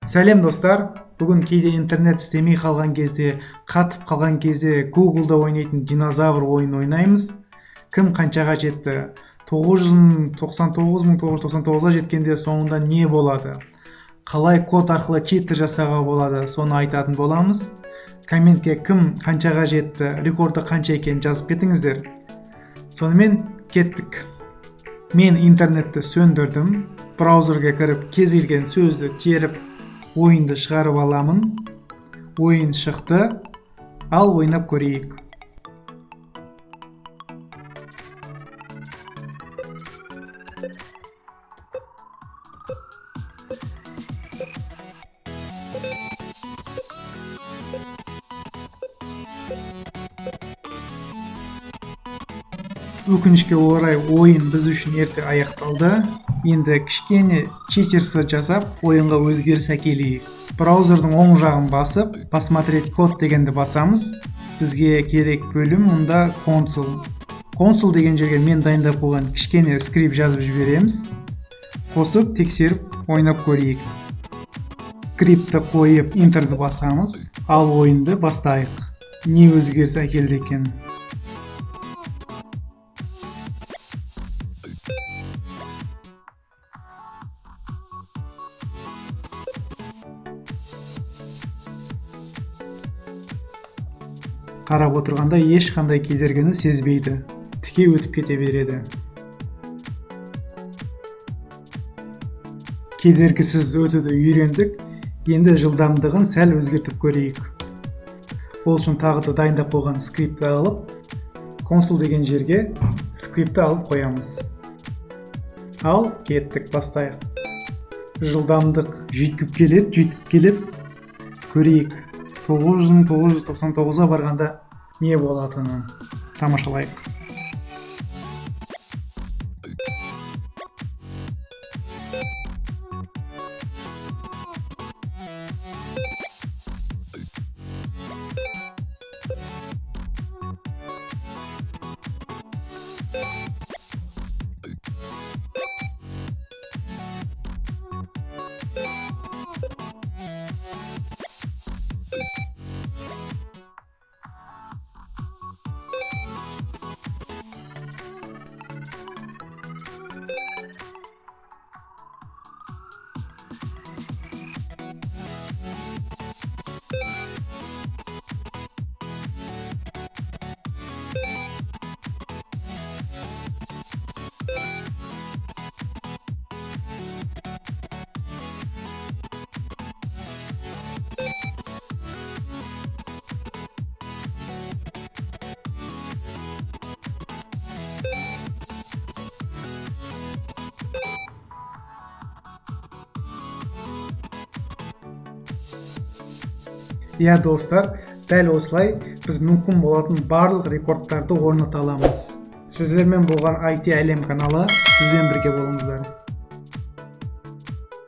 Сәлем достар, бүгін кейде интернет істемей қалған кезде, қатып қалған кезде Google'да ойнайтын динозавр ойын ойнаймыз. Кім қаншаға жетті? 999.999-ға жеткенде соңында не болады? Қалай код арқылы читер жасауға болады? Соны айтатын боламыз. Комментке кім қаншаға жетті, рекорды қанша екенін жазып кетіңіздер. Сонымен кеттік. Мен интернетті сөндірдім. Браузерге кіріп, кез келген сөзді теріп, ойынды шығарып аламын. Ойын шықты. Ал ойнап көрейік. Өкінішке орай ойын біз үшін ерте аяқталды. Енді кішкене читерсі жасап, ойынға өзгеріс әкелейік. Браузердің оң жағын басып, посмотреть код дегенді басамыз. Бізге керек бөлім мұнда консол. Консол деген жерге мен дайындап қойған кішкене скрипт жазып жібереміз. Қосып, тексеріп, ойнап көрейік. Скриптті қойып, интерді басамыз. Ал ойынды бастайық. Не өзгеріс әкелді екен? Қарап отырғанда ешқандай кедергіні сезбейді. Тіке өтіп кете береді. Кедергісіз өтуді үйрендік. Енді жылдамдығын сәл өзгертіп көрейік. Ол үшін тағы да дайындап қойған скриптті алып, консол деген жерге скриптті алып қоямыз. Ал кеттік, бастайық. Жылдамдық жүйткіп келеді. Көрейік. 999-ға барғанда не болатынын тамашалайық. Иә достар, дәл осылай біз мүмкін болатын барлық рекордтарды орната аламыз. Сіздермен болған IT әлем каналы, бізбен бірге болыңыздар.